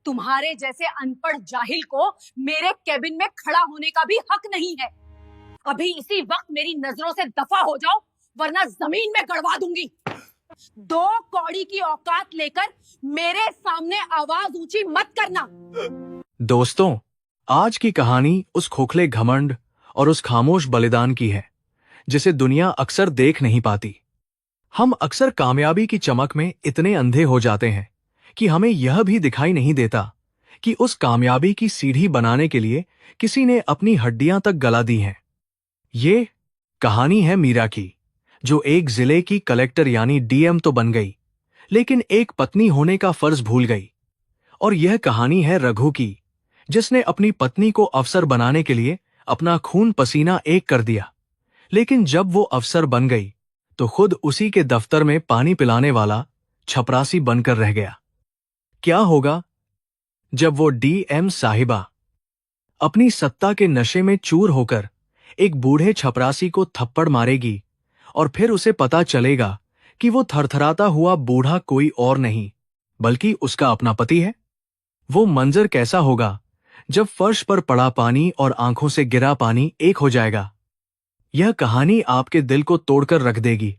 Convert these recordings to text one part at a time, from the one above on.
तुम्हारे जैसे अनपढ़ जाहिल को मेरे केबिन में खड़ा होने का भी हक नहीं है। अभी इसी वक्त मेरी नजरों से दफा हो जाओ, वरना जमीन में गड़वा दूंगी। 2 कौड़ी की औकात लेकर मेरे सामने आवाज ऊंची मत करना। दोस्तों, आज की कहानी उस खोखले घमंड और उस खामोश बलिदान की है जिसे दुनिया अक्सर देख नहीं पाती। हम अक्सर कामयाबी की चमक में इतने अंधे हो जाते हैं कि हमें यह भी दिखाई नहीं देता कि उस कामयाबी की सीढ़ी बनाने के लिए किसी ने अपनी हड्डियां तक गला दी हैं। ये कहानी है मीरा की, जो एक जिले की कलेक्टर यानी डीएम तो बन गई, लेकिन एक पत्नी होने का फर्ज भूल गई। और यह कहानी है रघु की, जिसने अपनी पत्नी को अफसर बनाने के लिए अपना खून पसीना एक कर दिया, लेकिन जब वो अफसर बन गई तो खुद उसी के दफ्तर में पानी पिलाने वाला छपरासी बनकर रह गया। क्या होगा जब वो डीएम साहिबा अपनी सत्ता के नशे में चूर होकर एक बूढ़े छपरासी को थप्पड़ मारेगी और फिर उसे पता चलेगा कि वो थरथराता हुआ बूढ़ा कोई और नहीं बल्कि उसका अपना पति है। वो मंजर कैसा होगा जब फर्श पर पड़ा पानी और आंखों से गिरा पानी एक हो जाएगा। यह कहानी आपके दिल को तोड़कर रख देगी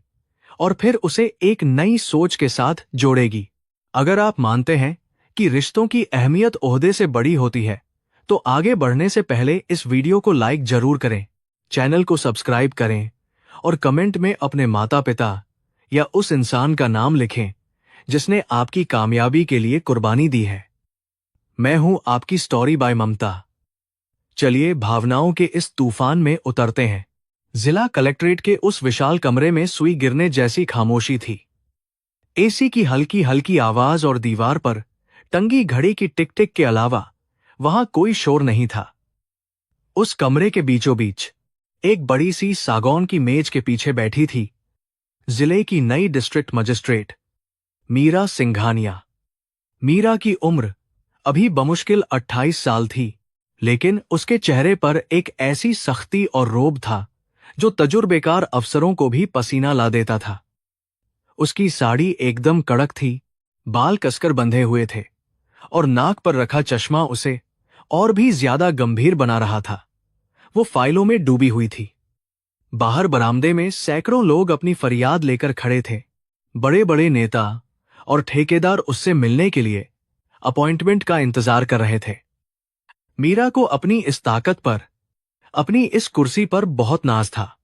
और फिर उसे एक नई सोच के साथ जोड़ेगी। अगर आप मानते हैं कि रिश्तों की अहमियत ओहदे से बड़ी होती है, तो आगे बढ़ने से पहले इस वीडियो को लाइक जरूर करें, चैनल को सब्सक्राइब करें और कमेंट में अपने माता पिता या उस इंसान का नाम लिखें जिसने आपकी कामयाबी के लिए कुर्बानी दी है। मैं हूं आपकी स्टोरी बाय ममता। चलिए भावनाओं के इस तूफान में उतरते हैं। जिला कलेक्ट्रेट के उस विशाल कमरे में सुई गिरने जैसी खामोशी थी। एसी की हल्की हल्की आवाज और दीवार पर टंगी घड़ी की टिक टिक के अलावा वहां कोई शोर नहीं था। उस कमरे के बीचों बीच एक बड़ी सी सागौन की मेज के पीछे बैठी थी जिले की नई डिस्ट्रिक्ट मजिस्ट्रेट मीरा सिंघानिया। मीरा की उम्र अभी बमुश्किल 28 साल थी, लेकिन उसके चेहरे पर एक ऐसी सख्ती और रोब था जो तजुर्बेकार अफसरों को भी पसीना ला देता था। उसकी साड़ी एकदम कड़क थी, बाल कसकर बंधे हुए थे और नाक पर रखा चश्मा उसे और भी ज्यादा गंभीर बना रहा था। वो फाइलों में डूबी हुई थी। बाहर बरामदे में सैकड़ों लोग अपनी फरियाद लेकर खड़े थे। बड़े बड़े नेता और ठेकेदार उससे मिलने के लिए अपॉइंटमेंट का इंतजार कर रहे थे। मीरा को अपनी इस ताकत पर, अपनी इस कुर्सी पर बहुत नाज था।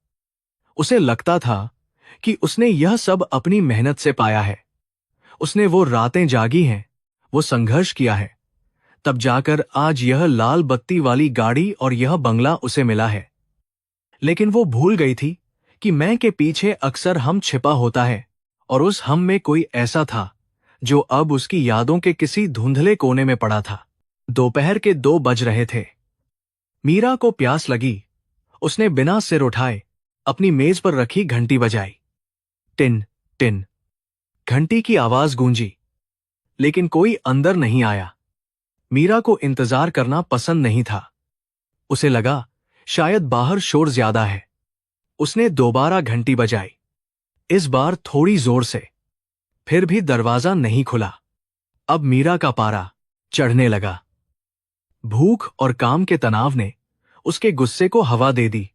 उसे लगता था कि उसने यह सब अपनी मेहनत से पाया है। उसने वो रातें जागी हैं, वो संघर्ष किया है, तब जाकर आज यह लाल बत्ती वाली गाड़ी और यह बंगला उसे मिला है। लेकिन वो भूल गई थी कि मैं के पीछे अक्सर हम छिपा होता है और उस हम में कोई ऐसा था जो अब उसकी यादों के किसी धुंधले कोने में पड़ा था। दोपहर के 2 बज रहे थे। मीरा को प्यास लगी। उसने बिना सिर उठाए अपनी मेज पर रखी घंटी बजाई। टिन टिन घंटी की आवाज गूंजी, लेकिन कोई अंदर नहीं आया। मीरा को इंतजार करना पसंद नहीं था। उसे लगा शायद बाहर शोर ज्यादा है। उसने दोबारा घंटी बजाई, इस बार थोड़ी जोर से। फिर भी दरवाजा नहीं खुला। अब मीरा का पारा चढ़ने लगा। भूख और काम के तनाव ने उसके गुस्से को हवा दे दी।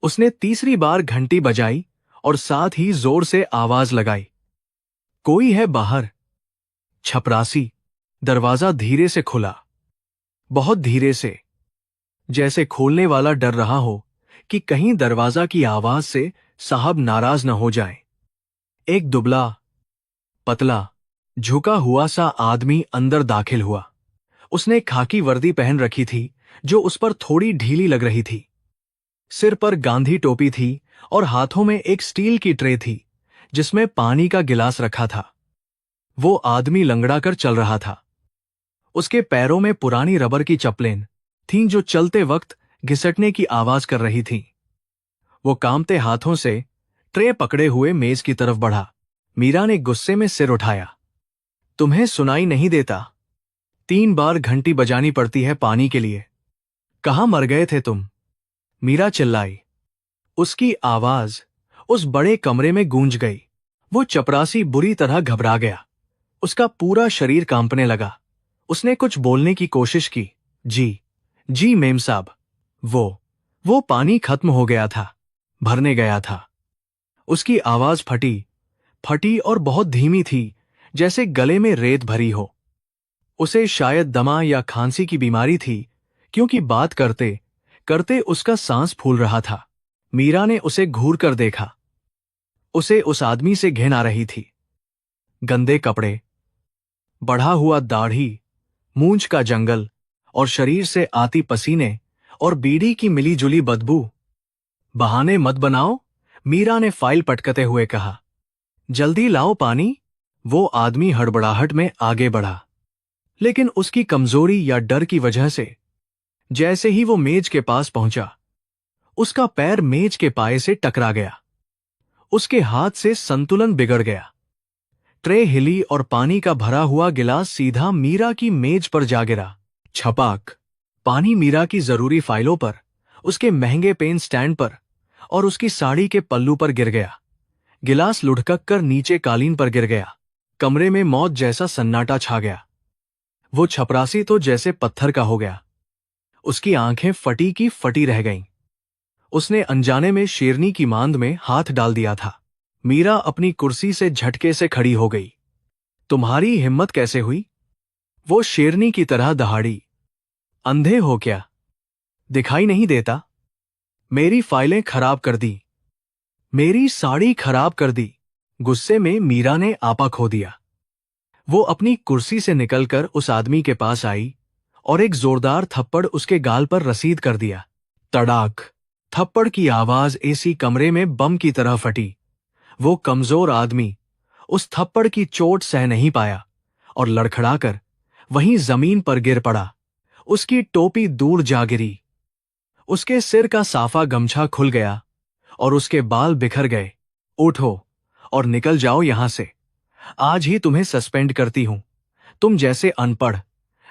उसने तीसरी बार घंटी बजाई और साथ ही जोर से आवाज लगाई, कोई है बाहर? छपरासी। दरवाजा धीरे से खुला, बहुत धीरे से, जैसे खोलने वाला डर रहा हो कि कहीं दरवाजा की आवाज से साहब नाराज न हो जाए। एक दुबला, पतला, झुका हुआ सा आदमी अंदर दाखिल हुआ। उसने खाकी वर्दी पहन रखी थी जो उस पर थोड़ी ढीली लग रही थी। सिर पर गांधी टोपी थी और हाथों में एक स्टील की ट्रे थी जिसमें पानी का गिलास रखा था। वो आदमी लंगड़ा कर चल रहा था। उसके पैरों में पुरानी रबर की चप्पलें थीं जो चलते वक्त घिसटने की आवाज कर रही थीं। वो कांपते हाथों से ट्रे पकड़े हुए मेज की तरफ बढ़ा। मीरा ने गुस्से में सिर उठाया। तुम्हें सुनाई नहीं देता? 3 बार घंटी बजानी पड़ती है पानी के लिए। कहाँ मर गए थे तुम? मीरा चिल्लाई। उसकी आवाज उस बड़े कमरे में गूंज गई। वो चपरासी बुरी तरह घबरा गया। उसका पूरा शरीर कांपने लगा। उसने कुछ बोलने की कोशिश की। जी मेम साहब, वो पानी खत्म हो गया था, भरने गया था। उसकी आवाज फटी और बहुत धीमी थी, जैसे गले में रेत भरी हो। उसे शायद दमा या खांसी की बीमारी थी, क्योंकि बात करते करते उसका सांस फूल रहा था। मीरा ने उसे घूर कर देखा। उसे उस आदमी से घिन आ रही थी। गंदे कपड़े, बढ़ा हुआ दाढ़ी, मूंछ का जंगल और शरीर से आती पसीने और बीड़ी की मिली-जुली बदबू। बहाने मत बनाओ, मीरा ने फाइल पटकते हुए कहा। जल्दी लाओ पानी। वो आदमी हड़बड़ाहट में आगे बढ़ा, लेकिन उसकी कमजोरी या डर की वजह से जैसे ही वो मेज के पास पहुंचा, उसका पैर मेज के पाए से टकरा गया। उसके हाथ से संतुलन बिगड़ गया। ट्रे हिली और पानी का भरा हुआ गिलास सीधा मीरा की मेज पर जा गिरा। छपाक। पानी मीरा की जरूरी फाइलों पर, उसके महंगे पेन स्टैंड पर और उसकी साड़ी के पल्लू पर गिर गया। गिलास लुढ़क कर नीचे कालीन पर गिर गया। कमरे में मौत जैसा सन्नाटा छा गया। वो छपरासी तो जैसे पत्थर का हो गया। उसकी आंखें फटी की फटी रह गईं। उसने अनजाने में शेरनी की मांद में हाथ डाल दिया था। मीरा अपनी कुर्सी से झटके से खड़ी हो गई। तुम्हारी हिम्मत कैसे हुई? वो शेरनी की तरह दहाड़ी। अंधे हो क्या? दिखाई नहीं देता? मेरी फाइलें खराब कर दी, मेरी साड़ी खराब कर दी। गुस्से में मीरा ने आपा खो दिया। वो अपनी कुर्सी से निकलकर उस आदमी के पास आई और एक जोरदार थप्पड़ उसके गाल पर रसीद कर दिया। तड़ाक। थप्पड़ की आवाज एसी कमरे में बम की तरह फटी। वो कमजोर आदमी उस थप्पड़ की चोट सह नहीं पाया और लड़खड़ाकर वहीं जमीन पर गिर पड़ा। उसकी टोपी दूर जा गिरी। उसके सिर का साफा गमछा खुल गया और उसके बाल बिखर गए। उठो और निकल जाओ यहां से। आज ही तुम्हें सस्पेंड करती हूं। तुम जैसे अनपढ़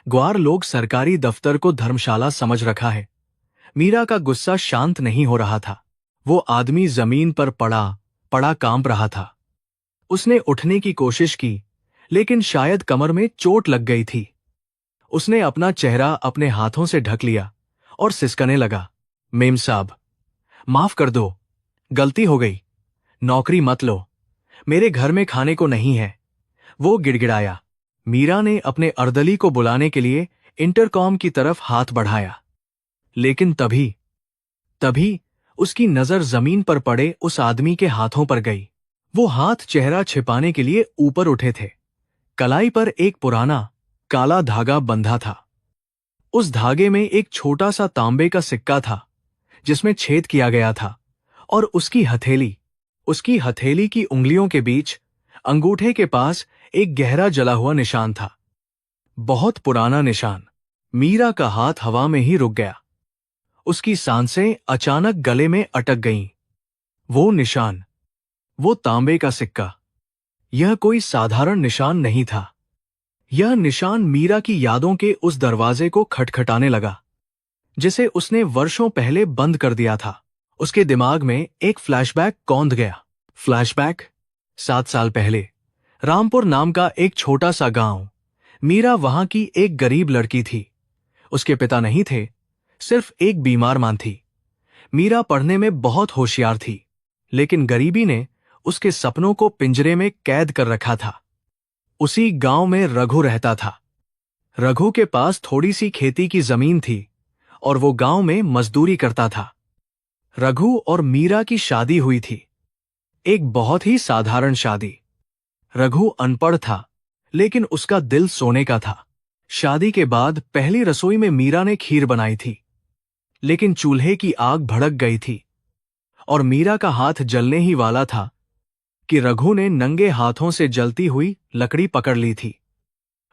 ग्वार लोग सरकारी दफ्तर को धर्मशाला समझ रखा है। मीरा का गुस्सा शांत नहीं हो रहा था। वो आदमी जमीन पर पड़ा कांप रहा था। उसने उठने की कोशिश की, लेकिन शायद कमर में चोट लग गई थी। उसने अपना चेहरा अपने हाथों से ढक लिया और सिसकने लगा। मेम साहब, माफ कर दो, गलती हो गई। नौकरी मत लो, मेरे घर में खाने को नहीं है। वो गिड़गिड़ाया। मीरा ने अपने अर्दली को बुलाने के लिए इंटरकॉम की तरफ हाथ बढ़ाया, लेकिन तभी उसकी नजर जमीन पर पड़े उस आदमी के हाथों पर गई। वो हाथ चेहरा छिपाने के लिए ऊपर उठे थे। कलाई पर एक पुराना काला धागा बंधा था। उस धागे में एक छोटा सा तांबे का सिक्का था, जिसमें छेद किया गया था, और उसकी हथेली की उंगलियों के बीच अंगूठे के पास एक गहरा जला हुआ निशान था। बहुत पुराना निशान। मीरा का हाथ हवा में ही रुक गया। उसकी सांसें अचानक गले में अटक गईं। वो निशान, वो तांबे का सिक्का, यह कोई साधारण निशान नहीं था। यह निशान मीरा की यादों के उस दरवाजे को खटखटाने लगा, जिसे उसने वर्षों पहले बंद कर दिया था। उसके दिमाग में एक फ्लैशबैक कौंध गया। फ्लैशबैक? 7 साल पहले रामपुर नाम का एक छोटा सा गांव। मीरा वहां की एक गरीब लड़की थी। उसके पिता नहीं थे, सिर्फ एक बीमार मां थी। मीरा पढ़ने में बहुत होशियार थी, लेकिन गरीबी ने उसके सपनों को पिंजरे में कैद कर रखा था। उसी गांव में रघु रहता था। रघु के पास थोड़ी सी खेती की जमीन थी और वो गांव में मजदूरी करता था। रघु और मीरा की शादी हुई थी, एक बहुत ही साधारण शादी। रघु अनपढ़ था, लेकिन उसका दिल सोने का था। शादी के बाद पहली रसोई में मीरा ने खीर बनाई थी, लेकिन चूल्हे की आग भड़क गई थी और मीरा का हाथ जलने ही वाला था कि रघु ने नंगे हाथों से जलती हुई लकड़ी पकड़ ली थी।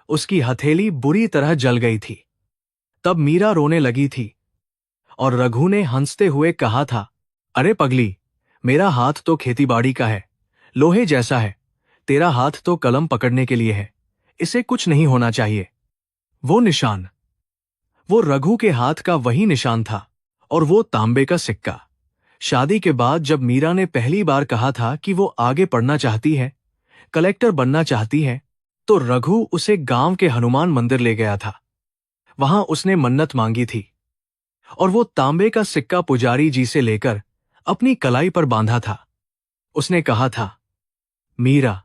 उसकी हथेली बुरी तरह जल गई थी। तब मीरा रोने लगी थी और रघु ने हंसते हुए कहा था, अरे पगली, मेरा हाथ तो खेतीबाड़ी का है, लोहे जैसा है। तेरा हाथ तो कलम पकड़ने के लिए है, इसे कुछ नहीं होना चाहिए। वो निशान, वो रघु के हाथ का वही निशान था, और वो तांबे का सिक्का। शादी के बाद जब मीरा ने पहली बार कहा था कि वो आगे पढ़ना चाहती है, कलेक्टर बनना चाहती है, तो रघु उसे गांव के हनुमान मंदिर ले गया था। वहां उसने मन्नत मांगी थी और वो तांबे का सिक्का पुजारी जी से लेकर अपनी कलाई पर बांधा था। उसने कहा था, मीरा,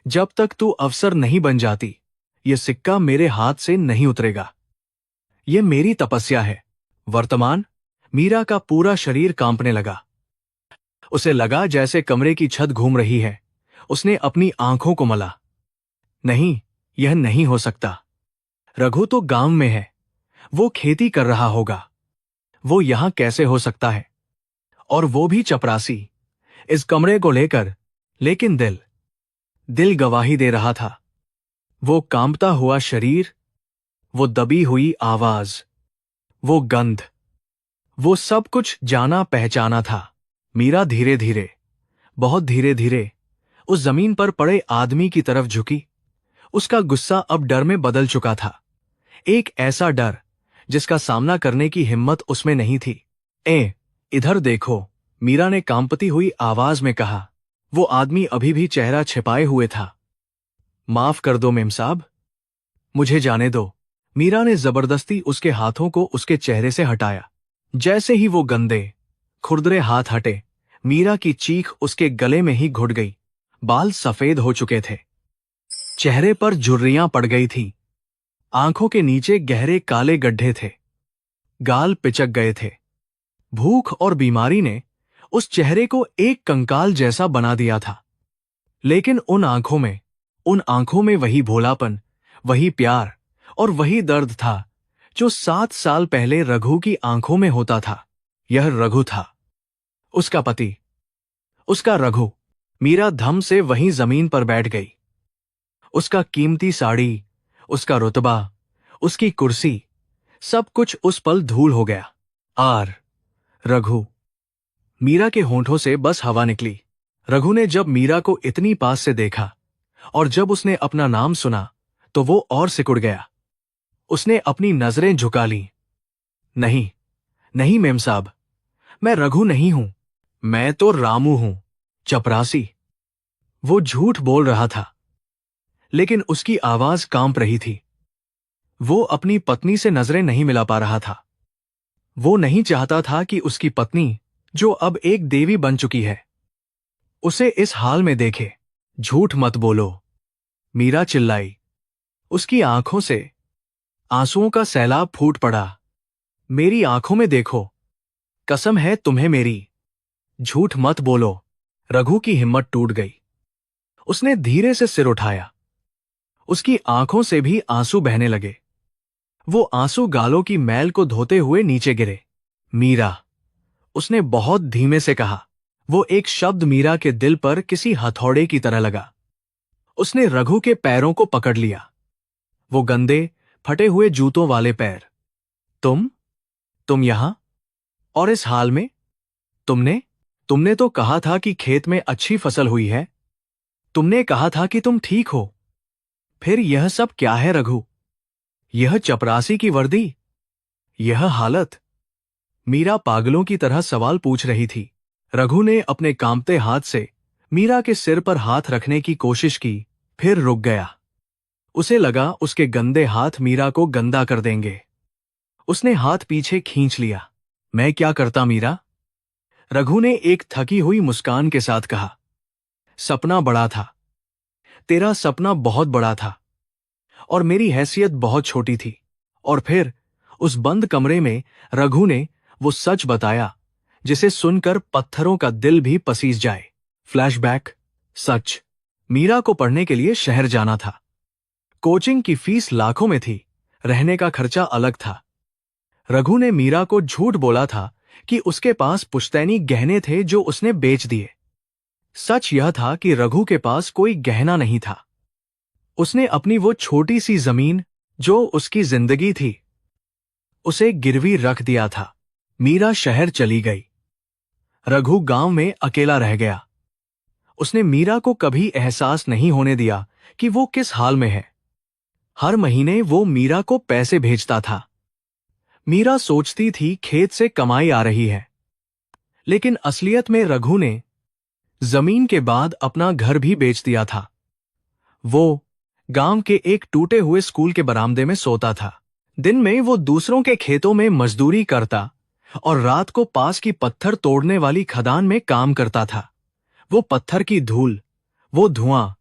जब तक तू अफसर नहीं बन जाती, ये सिक्का मेरे हाथ से नहीं उतरेगा। ये मेरी तपस्या है। वर्तमान मीरा का पूरा शरीर कांपने लगा। उसे लगा जैसे कमरे की छत घूम रही है। उसने अपनी आंखों को मला। नहीं, यह नहीं हो सकता। रघु तो गांव में है, वो खेती कर रहा होगा। वो यहां कैसे हो सकता है? और वो भी चपरासी, इस कमरे को लेकर। लेकिन दिल गवाही दे रहा था। वो कांपता हुआ शरीर, वो दबी हुई आवाज, वो गंध, वो सब कुछ जाना पहचाना था। मीरा धीरे धीरे, बहुत धीरे धीरे उस जमीन पर पड़े आदमी की तरफ झुकी। उसका गुस्सा अब डर में बदल चुका था। एक ऐसा डर जिसका सामना करने की हिम्मत उसमें नहीं थी। इधर देखो, मीरा ने कांपती हुई आवाज में कहा। वो आदमी अभी भी चेहरा छिपाए हुए था। माफ कर दो मेम साहब, मुझे जाने दो। मीरा ने जबरदस्ती उसके हाथों को उसके चेहरे से हटाया। जैसे ही वो गंदे, खुरदरे हाथ हटे, मीरा की चीख उसके गले में ही घुट गई। बाल सफेद हो चुके थे, चेहरे पर झुर्रियां पड़ गई थी, आंखों के नीचे गहरे काले गड्ढे थे, गाल पिचक गए थे। भूख और बीमारी ने उस चेहरे को एक कंकाल जैसा बना दिया था। लेकिन उन आंखों में वही भोलापन, वही प्यार और वही दर्द था जो 7 साल पहले रघु की आंखों में होता था। यह रघु था, उसका पति, उसका रघु। मीरा धम से वहीं जमीन पर बैठ गई। उसका कीमती साड़ी, उसका रुतबा, उसकी कुर्सी, सब कुछ उस पल धूल हो गया। रघु। मीरा के होंठों से बस हवा निकली। रघु ने जब मीरा को इतनी पास से देखा और जब उसने अपना नाम सुना तो वो और सिकुड़ गया। उसने अपनी नजरें झुका लीं। नहीं, नहीं मेम साहब, मैं रघु नहीं हूं, मैं तो रामू हूं, चपरासी। वो झूठ बोल रहा था, लेकिन उसकी आवाज कांप रही थी। वो अपनी पत्नी से नजरें नहीं मिला पा रहा था। वो नहीं चाहता था कि उसकी पत्नी, जो अब एक देवी बन चुकी है, उसे इस हाल में देखे। झूठ मत बोलो, मीरा चिल्लाई। उसकी आंखों से आंसुओं का सैलाब फूट पड़ा। मेरी आंखों में देखो, कसम है तुम्हें मेरी, झूठ मत बोलो। रघु की हिम्मत टूट गई। उसने धीरे से सिर उठाया। उसकी आंखों से भी आंसू बहने लगे। वो आंसू गालों की मैल को धोते हुए नीचे गिरे। मीरा, उसने बहुत धीमे से कहा। वो एक शब्द मीरा के दिल पर किसी हथौड़े की तरह लगा। उसने रघु के पैरों को पकड़ लिया, वो गंदे, फटे हुए जूतों वाले पैर। तुम यहां, और इस हाल में? तुमने तो कहा था कि खेत में अच्छी फसल हुई है। तुमने कहा था कि तुम ठीक हो। फिर यह सब क्या है रघु? यह चपरासी की वर्दी, यह हालत। मीरा पागलों की तरह सवाल पूछ रही थी। रघु ने अपने कांपते हाथ से मीरा के सिर पर हाथ रखने की कोशिश की, फिर रुक गया। उसे लगा उसके गंदे हाथ मीरा को गंदा कर देंगे। उसने हाथ पीछे खींच लिया। मैं क्या करता मीरा? रघु ने एक थकी हुई मुस्कान के साथ कहा। सपना बड़ा था, तेरा सपना बहुत बड़ा था, और मेरी हैसियत बहुत छोटी थी। और फिर उस बंद कमरे में रघु ने वो सच बताया जिसे सुनकर पत्थरों का दिल भी पसीज जाए। फ्लैशबैक, सच। मीरा को पढ़ने के लिए शहर जाना था। कोचिंग की फीस लाखों में थी, रहने का खर्चा अलग था। रघु ने मीरा को झूठ बोला था कि उसके पास पुश्तैनी गहने थे जो उसने बेच दिए। सच यह था कि रघु के पास कोई गहना नहीं था। उसने अपनी वो छोटी सी जमीन, जो उसकी जिंदगी थी, उसे गिरवी रख दिया था। मीरा शहर चली गई। रघु गांव में अकेला रह गया। उसने मीरा को कभी एहसास नहीं होने दिया कि वो किस हाल में है। हर महीने वो मीरा को पैसे भेजता था। मीरा सोचती थी खेत से कमाई आ रही है, लेकिन असलियत में रघु ने जमीन के बाद अपना घर भी बेच दिया था। वो गांव के एक टूटे हुए स्कूल के बरामदे में सोता था। दिन में वो दूसरों के खेतों में मजदूरी करता और रात को पास की पत्थर तोड़ने वाली खदान में काम करता था। वो पत्थर की धूल, वो धुआं,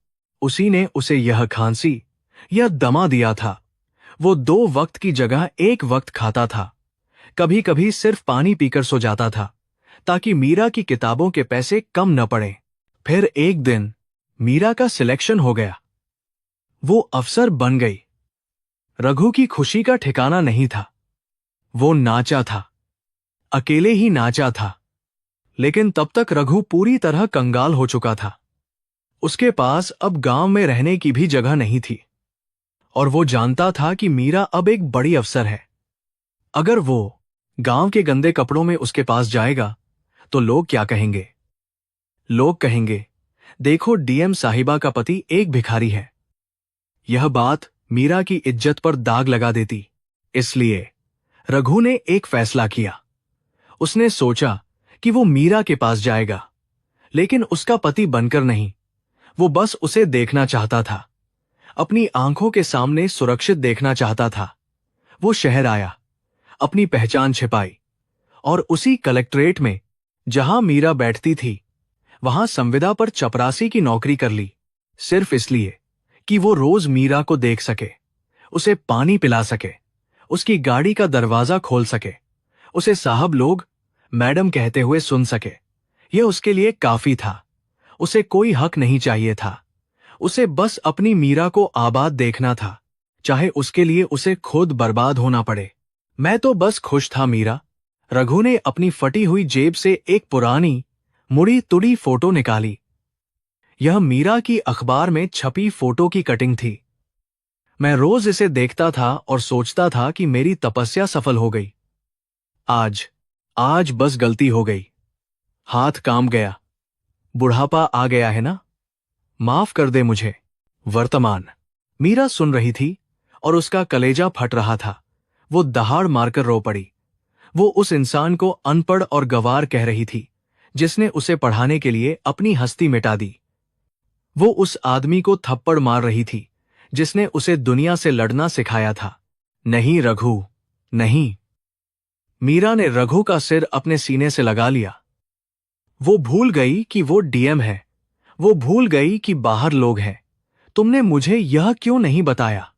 उसी ने उसे यह खांसी, यह दमा दिया था। वो 2 वक्त की जगह 1 वक्त खाता था। कभी कभी सिर्फ पानी पीकर सो जाता था ताकि मीरा की किताबों के पैसे कम न पड़े। फिर एक दिन मीरा का सिलेक्शन हो गया। वो अफसर बन गई। रघु की खुशी का ठिकाना नहीं था। वो नाचा था, अकेले ही नाचा था। लेकिन तब तक रघु पूरी तरह कंगाल हो चुका था। उसके पास अब गांव में रहने की भी जगह नहीं थी और वो जानता था कि मीरा अब एक बड़ी अफसर है। अगर वो गांव के गंदे कपड़ों में उसके पास जाएगा तो लोग क्या कहेंगे? लोग कहेंगे, देखो डीएम साहिबा का पति एक भिखारी है। यह बात मीरा की इज्जत पर दाग लगा देती। इसलिए रघु ने एक फैसला किया। उसने सोचा कि वो मीरा के पास जाएगा, लेकिन उसका पति बनकर नहीं। वो बस उसे देखना चाहता था, अपनी आंखों के सामने सुरक्षित देखना चाहता था। वो शहर आया, अपनी पहचान छिपाई और उसी कलेक्ट्रेट में जहां मीरा बैठती थी, वहां संविदा पर चपरासी की नौकरी कर ली। सिर्फ इसलिए कि वो रोज मीरा को देख सके, उसे पानी पिला सके, उसकी गाड़ी का दरवाजा खोल सके, उसे साहब लोग, मैडम कहते हुए सुन सके। यह उसके लिए काफी था। उसे कोई हक नहीं चाहिए था। उसे बस अपनी मीरा को आबाद देखना था, चाहे उसके लिए उसे खुद बर्बाद होना पड़े। मैं तो बस खुश था मीरा। रघु ने अपनी फटी हुई जेब से एक पुरानी मुड़ी तुड़ी फोटो निकाली। यह मीरा की अखबार में छपी फोटो की कटिंग थी। मैं रोज इसे देखता था और सोचता था कि मेरी तपस्या सफल हो गई। आज बस गलती हो गई। हाथ काम गया। बुढ़ापा आ गया है ना? माफ कर दे मुझे। वर्तमान। मीरा सुन रही थी और उसका कलेजा फट रहा था। वो दहाड़ मारकर रो पड़ी। वो उस इंसान को अनपढ़ और गंवार कह रही थी जिसने उसे पढ़ाने के लिए अपनी हस्ती मिटा दी। वो उस आदमी को थप्पड़ मार रही थी जिसने उसे दुनिया से लड़ना सिखाया था। नहीं रघु, नहीं। मीरा ने रघु का सिर अपने सीने से लगा लिया। वो भूल गई कि वो डीएम है। वो भूल गई कि बाहर लोग हैं। तुमने मुझे यह क्यों नहीं बताया?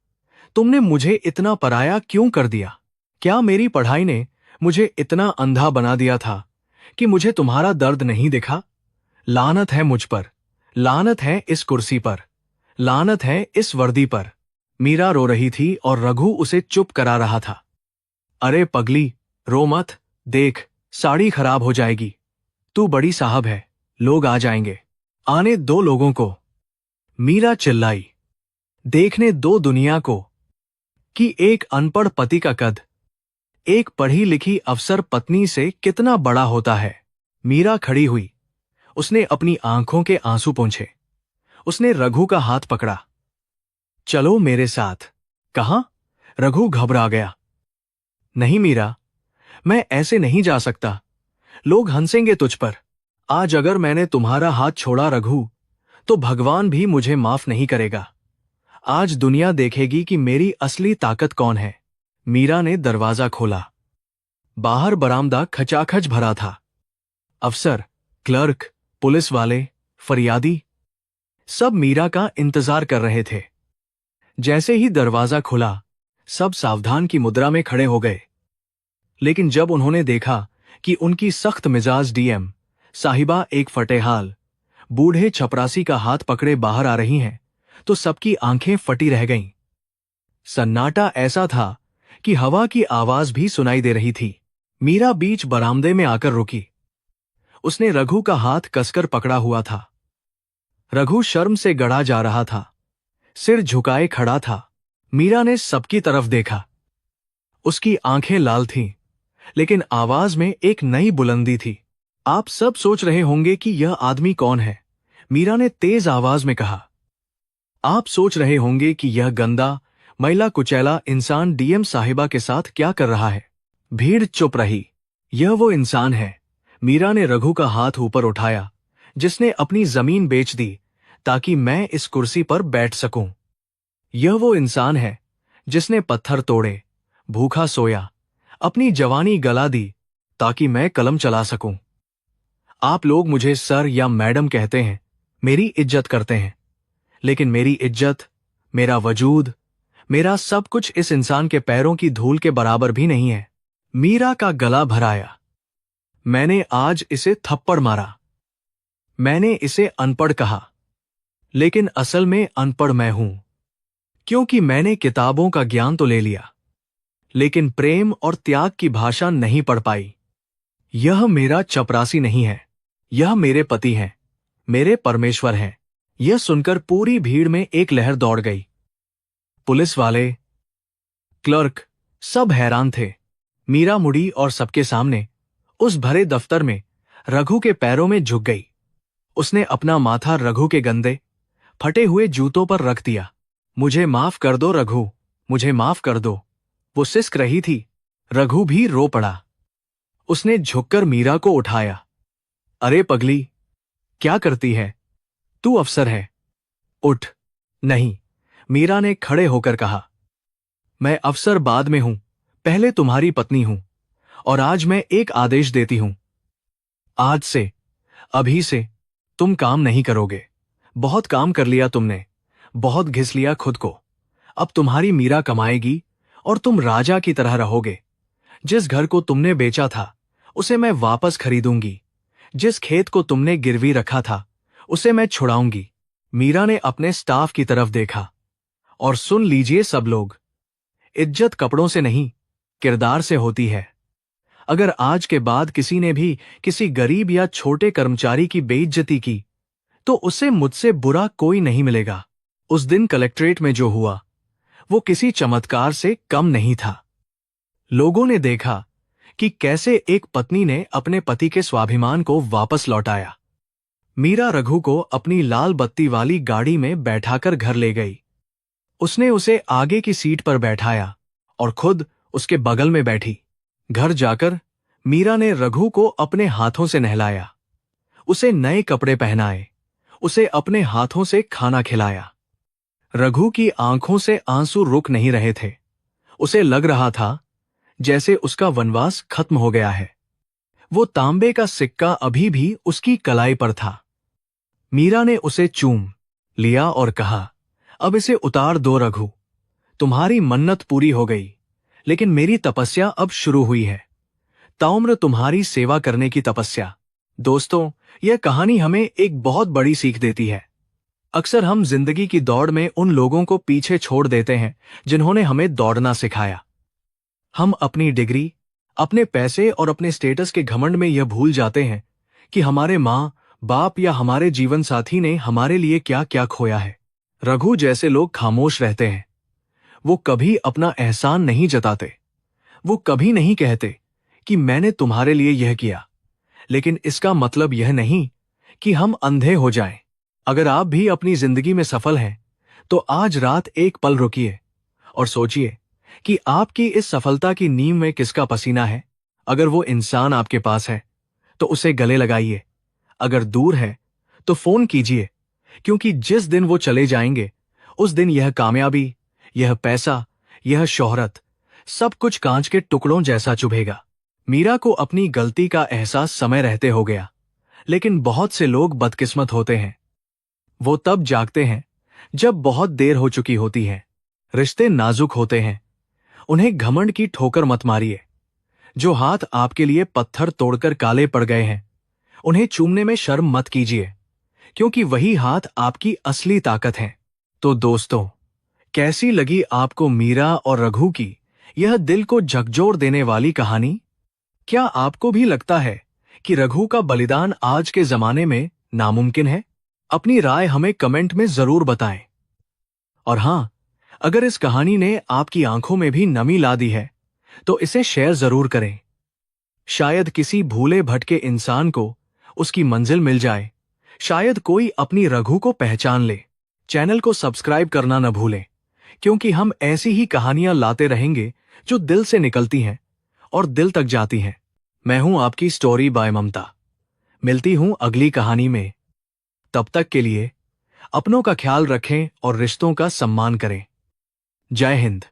तुमने मुझे इतना पराया क्यों कर दिया? क्या मेरी पढ़ाई ने मुझे इतना अंधा बना दिया था कि मुझे तुम्हारा दर्द नहीं दिखा? लानत है मुझ पर, लानत है इस कुर्सी पर, लानत है इस वर्दी पर। मीरा रो रही थी और रघु उसे चुप करा रहा था। अरे पगली, रो मत। देख, साड़ी खराब हो जाएगी। तू बड़ी साहब है, लोग आ जाएंगे। आने दो लोगों को। मीरा चिल्लाई। देखने दो दुनिया को कि एक अनपढ़ पति का कद एक पढ़ी लिखी अफसर पत्नी से कितना बड़ा होता है। मीरा खड़ी हुई। उसने अपनी आंखों के आंसू पोंछे। उसने रघु का हाथ पकड़ा। चलो मेरे साथ। कहां? रघु घबरा गया। नहीं मीरा, मैं ऐसे नहीं जा सकता। लोग हंसेंगे तुझ पर। आज अगर मैंने तुम्हारा हाथ छोड़ा रघु, तो भगवान भी मुझे माफ नहीं करेगा। आज दुनिया देखेगी कि मेरी असली ताकत कौन है। मीरा ने दरवाजा खोला। बाहर बरामदा खचाखच भरा था। अफसर, क्लर्क, पुलिस वाले, फरियादी, सब मीरा का इंतजार कर रहे थे। जैसे ही दरवाजा खुला, सब सावधान की मुद्रा में खड़े हो गए। लेकिन जब उन्होंने देखा कि उनकी सख्त मिजाज डीएम साहिबा एक फटेहाल बूढ़े चपरासी का हाथ पकड़े बाहर आ रही हैं, तो सबकी आंखें फटी रह गईं। सन्नाटा ऐसा था कि हवा की आवाज भी सुनाई दे रही थी। मीरा बीच बरामदे में आकर रुकी। उसने रघु का हाथ कसकर पकड़ा हुआ था। रघु शर्म से गड़ा जा रहा था, सिर झुकाए खड़ा था। मीरा ने सबकी तरफ देखा। उसकी आंखें लाल थीं, लेकिन आवाज में एक नई बुलंदी थी। आप सब सोच रहे होंगे कि यह आदमी कौन है, मीरा ने तेज आवाज में कहा। आप सोच रहे होंगे कि यह गंदा, मैला कुचैला इंसान डीएम साहिबा के साथ क्या कर रहा है। भीड़ चुप रही। यह वो इंसान है। मीरा ने रघु का हाथ ऊपर उठाया, जिसने अपनी जमीन बेच दी ताकि मैं इस कुर्सी पर बैठ सकूं। यह वो इंसान है जिसने पत्थर तोड़े, भूखा सोया, अपनी जवानी गला दी ताकि मैं कलम चला सकूं। आप लोग मुझे सर या मैडम कहते हैं, मेरी इज्जत करते हैं, लेकिन मेरी इज्जत, मेरा वजूद, मेरा सब कुछ इस इंसान के पैरों की धूल के बराबर भी नहीं है। मीरा का गला भराया। मैंने आज इसे थप्पड़ मारा। मैंने इसे अनपढ़ कहा, लेकिन असल में अनपढ़ मैं हूं, क्योंकि मैंने किताबों का ज्ञान तो ले लिया, लेकिन प्रेम और त्याग की भाषा नहीं पढ़ पाई। यह मेरा चपरासी नहीं है, यह मेरे पति हैं, मेरे परमेश्वर हैं। यह सुनकर पूरी भीड़ में एक लहर दौड़ गई। पुलिस वाले, क्लर्क, सब हैरान थे। मीरा मुड़ी और सबके सामने उस भरे दफ्तर में रघु के पैरों में झुक गई। उसने अपना माथा रघु के गंदे, फटे हुए जूतों पर रख दिया। मुझे माफ कर दो रघु, मुझे माफ कर दो। वो सिसक रही थी। रघु भी रो पड़ा। उसने झुककर मीरा को उठाया। अरे पगली, क्या करती है? तू अफसर है, उठ। नहीं, मीरा ने खड़े होकर कहा। मैं अफसर बाद में हूं, पहले तुम्हारी पत्नी हूं, और आज मैं एक आदेश देती हूं। आज से, अभी से तुम काम नहीं करोगे। बहुत काम कर लिया तुमने, बहुत घिस लिया खुद को। अब तुम्हारी मीरा कमाएगी और तुम राजा की तरह रहोगे। जिस घर को तुमने बेचा था उसे मैं वापस खरीदूंगी। जिस खेत को तुमने गिरवी रखा था उसे मैं छुड़ाऊंगी। मीरा ने अपने स्टाफ की तरफ देखा। और सुन लीजिए सब लोग, इज्जत कपड़ों से नहीं, किरदार से होती है। अगर आज के बाद किसी ने भी किसी गरीब या छोटे कर्मचारी की बेइज्जती की तो उसे मुझसे बुरा कोई नहीं मिलेगा। उस दिन कलेक्ट्रेट में जो हुआ वो किसी चमत्कार से कम नहीं था। लोगों ने देखा कि कैसे एक पत्नी ने अपने पति के स्वाभिमान को वापस लौटाया। मीरा रघु को अपनी लाल बत्ती वाली गाड़ी में बैठाकर घर ले गई। उसने उसे आगे की सीट पर बैठाया और खुद उसके बगल में बैठी। घर जाकर मीरा ने रघु को अपने हाथों से नहलाया, उसे नए कपड़े पहनाए, उसे अपने हाथों से खाना खिलाया। रघु की आंखों से आंसू रुक नहीं रहे थे। उसे लग रहा था जैसे उसका वनवास खत्म हो गया है। वो तांबे का सिक्का अभी भी उसकी कलाई पर था। मीरा ने उसे चूम लिया और कहा, अब इसे उतार दो रघु, तुम्हारी मन्नत पूरी हो गई, लेकिन मेरी तपस्या अब शुरू हुई है, ताउम्र तुम्हारी सेवा करने की तपस्या। दोस्तों, यह कहानी हमें एक बहुत बड़ी सीख देती है। अक्सर हम जिंदगी की दौड़ में उन लोगों को पीछे छोड़ देते हैं जिन्होंने हमें दौड़ना सिखाया। हम अपनी डिग्री, अपने पैसे और अपने स्टेटस के घमंड में यह भूल जाते हैं कि हमारे माँ बाप या हमारे जीवन साथी ने हमारे लिए क्या क्या खोया है। रघु जैसे लोग खामोश रहते हैं। वो कभी अपना एहसान नहीं जताते। वो कभी नहीं कहते कि मैंने तुम्हारे लिए यह किया, लेकिन इसका मतलब यह नहीं कि हम अंधे हो जाएं। अगर आप भी अपनी जिंदगी में सफल हैं, तो आज रात एक पल रुकिए और सोचिए कि आपकी इस सफलता की नींव में किसका पसीना है। अगर वो इंसान आपके पास है तो उसे गले लगाइए। अगर दूर है तो फोन कीजिए, क्योंकि जिस दिन वो चले जाएंगे उस दिन यह कामयाबी, यह पैसा, यह शोहरत, सब कुछ कांच के टुकड़ों जैसा चुभेगा। मीरा को अपनी गलती का एहसास समय रहते हो गया, लेकिन बहुत से लोग बदकिस्मत होते हैं। वो तब जागते हैं जब बहुत देर हो चुकी होती है। रिश्ते नाजुक होते हैं, उन्हें घमंड की ठोकर मत मारिए। जो हाथ आपके लिए पत्थर तोड़कर काले पड़ गए हैं, उन्हें चूमने में शर्म मत कीजिए, क्योंकि वही हाथ आपकी असली ताकत है। तो दोस्तों, कैसी लगी आपको मीरा और रघु की यह दिल को झकझोर देने वाली कहानी? क्या आपको भी लगता है कि रघु का बलिदान आज के जमाने में नामुमकिन है? अपनी राय हमें कमेंट में जरूर बताएं। और हां, अगर इस कहानी ने आपकी आंखों में भी नमी ला दी है तो इसे शेयर जरूर करें। शायद किसी भूले भटके इंसान को उसकी मंजिल मिल जाए। शायद कोई अपनी रघु को पहचान ले। चैनल को सब्सक्राइब करना न भूलें, क्योंकि हम ऐसी ही कहानियां लाते रहेंगे जो दिल से निकलती हैं और दिल तक जाती हैं। मैं हूं आपकी स्टोरी बाय ममता। मिलती हूं अगली कहानी में। तब तक के लिए अपनों का ख्याल रखें और रिश्तों का सम्मान करें। जय हिंद।